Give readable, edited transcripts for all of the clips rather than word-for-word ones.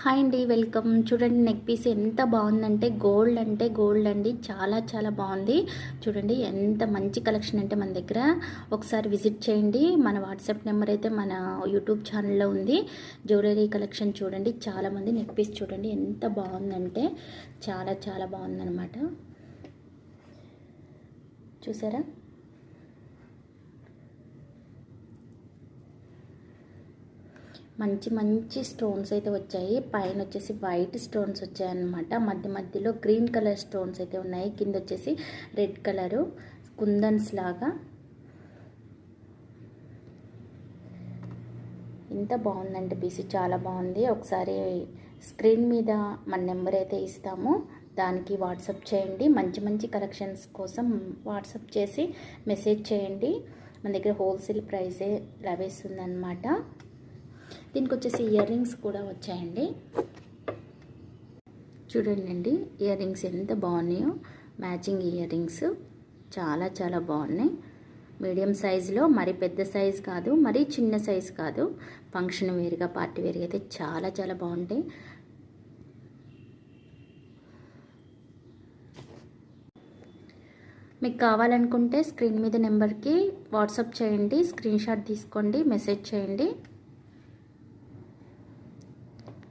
Hi అండి, welcome. చూడండి neck piece ఎంత బాగుందంటే గోల్డ్ అండి. చాలా చాలా బాగుంది. చూడండి ఎంత మంచి కలెక్షన్ అంటే మన దగ్గర. ఒకసారి విజిట్ చేయండి. మన వాట్సాప్ నెంబర్ అయితే మన యూట్యూబ్ ఛానల్లో ఉంది. జ్యువెలరీ కలెక్షన్ చూడండి. చాలామంది నెక్ పీస్ చూడండి ఎంత బాగుందంటే చాలా చాలా బాగుందన్నమాట. చూసారా? మంచి మంచి స్టోన్స్ అయితే వచ్చాయి. పైన వచ్చేసి వైట్ స్టోన్స్ వచ్చాయన్నమాట. మధ్య మధ్యలో గ్రీన్ కలర్ స్టోన్స్ అయితే ఉన్నాయి. కింద వచ్చేసి రెడ్ కలరు కుందన్స్ లాగా. ఎంత బాగుందంటే పీస్ చాలా బాగుంది. ఒకసారి స్క్రీన్ మీద మన నెంబర్ అయితే ఇస్తాము, దానికి వాట్సాప్ చేయండి. మంచి మంచి కలెక్షన్స్ కోసం వాట్సాప్ చేసి మెసేజ్ చేయండి. మన దగ్గర హోల్సేల్ ప్రైసే లభిస్తుందన్నమాట. దీనికి వచ్చేసి ఇయర్ రింగ్స్ కూడా వచ్చాయండి. చూడండి ఇయర్ రింగ్స్ ఎంత బాగున్నాయో. మ్యాచింగ్ ఇయర్ రింగ్స్ చాలా చాలా బాగున్నాయి. మీడియం సైజులో, మరి పెద్ద సైజు కాదు, మరి చిన్న సైజు కాదు. ఫంక్షన్ వేరుగా, పార్టీ వేరుగా అయితే చాలా చాలా బాగుంటాయి. మీకు కావాలనుకుంటే స్క్రీన్ మీద నెంబర్కి వాట్సాప్ చేయండి, స్క్రీన్ షాట్ తీసుకోండి, మెసేజ్ చేయండి.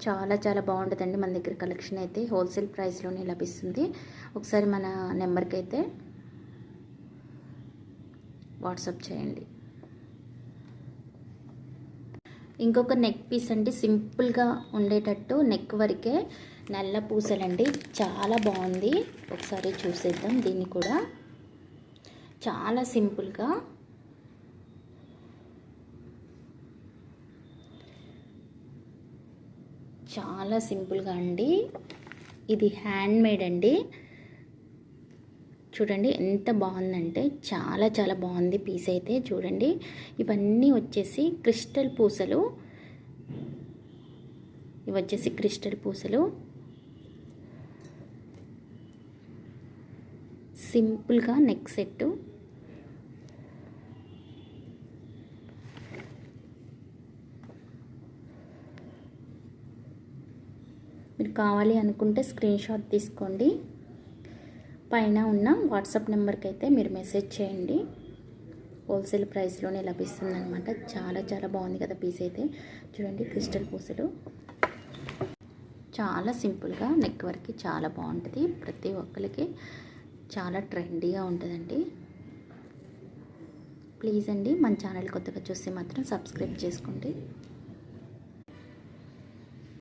చాలా చాలా బాగుంటుందండి. మన దగ్గర కలెక్షన్ అయితే హోల్సేల్ ప్రైస్లోనే లభిస్తుంది. ఒకసారి మన నెంబర్కి అయితే వాట్సాప్ చేయండి. ఇంకొక నెక్ పీస్ అండి, సింపుల్గా ఉండేటట్టు నెక్ వరకే నల్ల పూసలండి. చాలా బాగుంది. ఒకసారి చూసేద్దాం. దీన్ని కూడా చాలా సింపుల్గా, చాలా సింపుల్గా అండి. ఇది హ్యాండ్ మేడ్ అండి. చూడండి ఎంత బాగుందంటే చాలా చాలా బాగుంది పీస్ అయితే. చూడండి ఇవన్నీ వచ్చేసి క్రిస్టల్ పూసలు. ఇవి వచ్చేసి క్రిస్టల్ పూసలు. సింపుల్గా నెక్ సెట్. మీరు కావాలి అనుకుంటే స్క్రీన్ షాట్ తీసుకోండి. పైన ఉన్న వాట్సాప్ నెంబర్కి అయితే మీరు మెసేజ్ చేయండి. హోల్సేల్ ప్రైస్లోనే లభిస్తుంది అనమాట. చాలా చాలా బాగుంది కదా పీస్ అయితే. చూడండి క్రిస్టల్ పూసలు. చాలా సింపుల్గా నెక్ వరకు చాలా బాగుంటుంది. ప్రతి ఒక్కరికి చాలా ట్రెండీగా ఉంటుందండి. ప్లీజ్ అండి, మన ఛానల్ కొత్తగా చూస్తే మాత్రం సబ్స్క్రైబ్ చేసుకోండి.